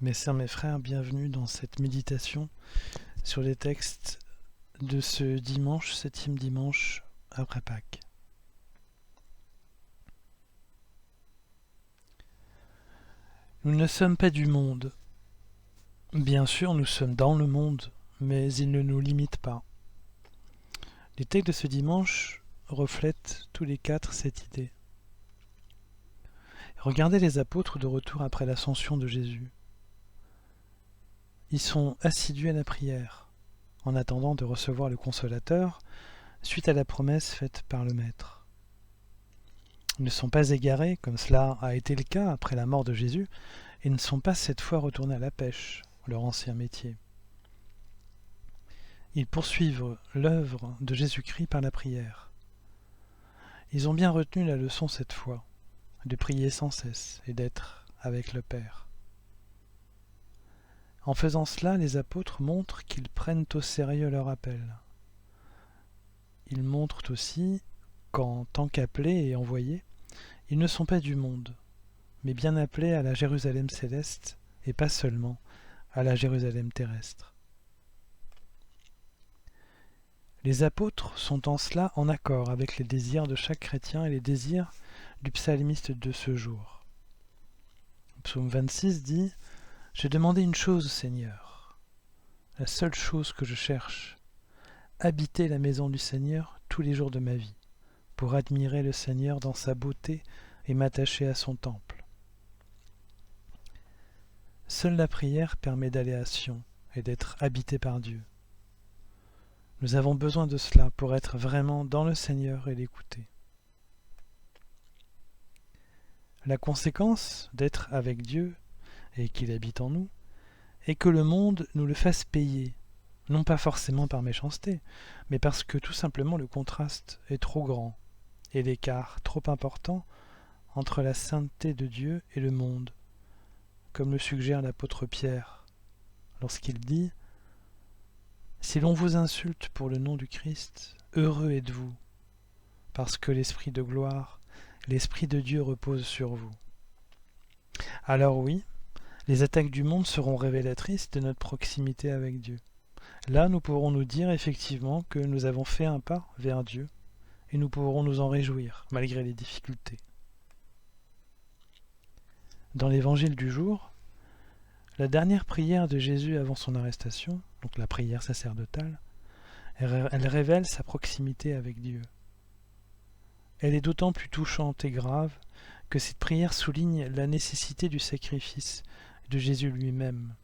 Mes sœurs, mes frères, bienvenue dans cette méditation sur les textes de ce dimanche, 7e dimanche après Pâques. Nous ne sommes pas du monde. Bien sûr, nous sommes dans le monde, mais il ne nous limite pas. Les textes de ce dimanche reflètent tous les quatre cette idée. Regardez les apôtres de retour après l'ascension de Jésus. Ils sont assidus à la prière, en attendant de recevoir le Consolateur, suite à la promesse faite par le Maître. Ils ne sont pas égarés, comme cela a été le cas après la mort de Jésus, et ne sont pas cette fois retournés à la pêche, leur ancien métier. Ils poursuivent l'œuvre de Jésus-Christ par la prière. Ils ont bien retenu la leçon cette fois, de prier sans cesse et d'être avec le Père. En faisant cela, les apôtres montrent qu'ils prennent au sérieux leur appel. Ils montrent aussi qu'en tant qu'appelés et envoyés, ils ne sont pas du monde, mais bien appelés à la Jérusalem céleste et pas seulement à la Jérusalem terrestre. Les apôtres sont en cela en accord avec les désirs de chaque chrétien et les désirs du psalmiste de ce jour. Le psaume 26 dit « J'ai demandé une chose, Seigneur, la seule chose que je cherche, habiter la maison du Seigneur tous les jours de ma vie, pour admirer le Seigneur dans sa beauté et m'attacher à son temple. » Seule la prière permet d'aller à Sion et d'être habité par Dieu. Nous avons besoin de cela pour être vraiment dans le Seigneur et l'écouter. La conséquence d'être avec Dieu et qu'il habite en nous est que le monde nous le fasse payer, non pas forcément par méchanceté, mais parce que tout simplement le contraste est trop grand et l'écart trop important entre la sainteté de Dieu et le monde, comme le suggère l'apôtre Pierre lorsqu'il dit « Si l'on vous insulte pour le nom du Christ, heureux êtes-vous, parce que l'Esprit de gloire, l'Esprit de Dieu repose sur vous. » Alors oui, les attaques du monde seront révélatrices de notre proximité avec Dieu. Là, nous pourrons nous dire effectivement que nous avons fait un pas vers Dieu, et nous pourrons nous en réjouir, malgré les difficultés. Dans l'évangile du jour, la dernière prière de Jésus avant son arrestation, donc la prière sacerdotale, elle révèle sa proximité avec Dieu. Elle est d'autant plus touchante et grave que cette prière souligne la nécessité du sacrifice de Jésus lui-même,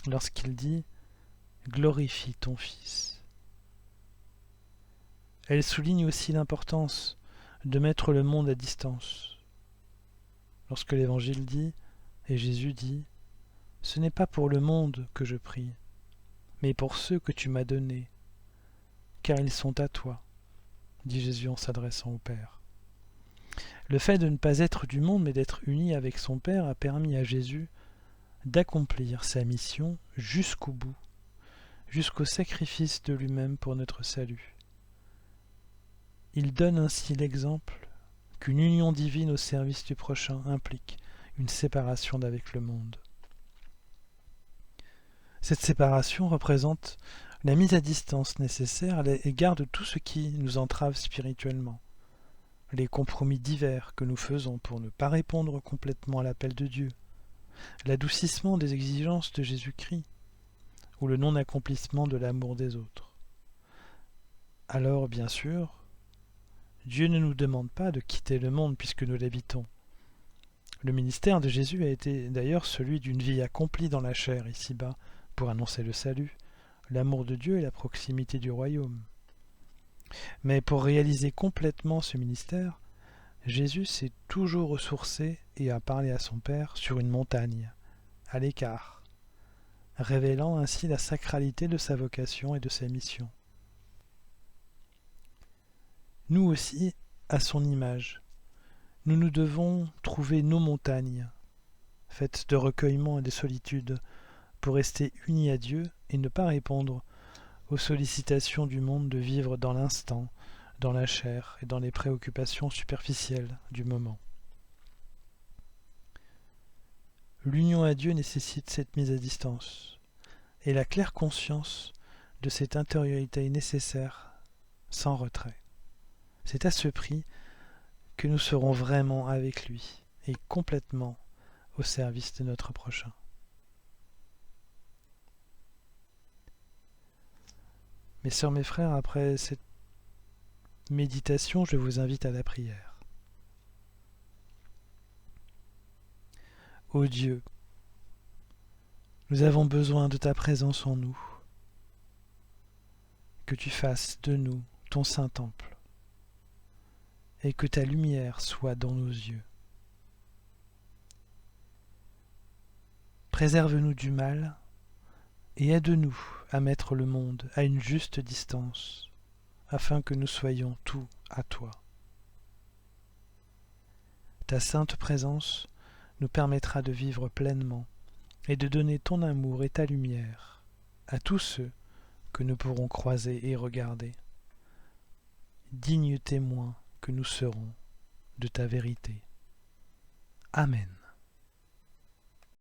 lorsqu'il dit « Glorifie ton Fils ». Elle souligne aussi l'importance de mettre le monde à distance. Lorsque l'Évangile dit, et Jésus dit, « Ce n'est pas pour le monde que je prie, mais pour ceux que tu m'as donnés, car ils sont à toi, » dit Jésus en s'adressant au Père. Le fait de ne pas être du monde, mais d'être uni avec son Père a permis à Jésus d'accomplir sa mission jusqu'au bout, jusqu'au sacrifice de lui-même pour notre salut. Il donne ainsi l'exemple qu'une union divine au service du prochain implique une séparation d'avec le monde. Cette séparation représente la mise à distance nécessaire à l'égard de tout ce qui nous entrave spirituellement, les compromis divers que nous faisons pour ne pas répondre complètement à l'appel de Dieu, l'adoucissement des exigences de Jésus-Christ, ou le non-accomplissement de l'amour des autres. Alors, bien sûr, Dieu ne nous demande pas de quitter le monde puisque nous l'habitons. Le ministère de Jésus a été d'ailleurs celui d'une vie accomplie dans la chair ici-bas pour annoncer le salut, l'amour de Dieu et la proximité du royaume. Mais pour réaliser complètement ce ministère, Jésus s'est toujours ressourcé et a parlé à son Père sur une montagne, à l'écart, révélant ainsi la sacralité de sa vocation et de sa mission. Nous aussi, à son image, nous devons trouver nos montagnes, faites de recueillement et de solitude, pour rester unis à Dieu et ne pas répondre aux sollicitations du monde de vivre dans l'instant, dans la chair et dans les préoccupations superficielles du moment. L'union à Dieu nécessite cette mise à distance, et la claire conscience de cette intériorité est nécessaire, sans retrait. C'est à ce prix que nous serons vraiment avec lui, et complètement au service de notre prochain. Mes sœurs, mes frères, après cette méditation, je vous invite à la prière. Ô Dieu, nous avons besoin de ta présence en nous, que tu fasses de nous ton saint temple, et que ta lumière soit dans nos yeux. Préserve-nous du mal, et aide-nous à mettre le monde à une juste distance, afin que nous soyons tout à toi. Ta sainte présence nous permettra de vivre pleinement et de donner ton amour et ta lumière à tous ceux que nous pourrons croiser et regarder, dignes témoins que nous serons de ta vérité. Amen.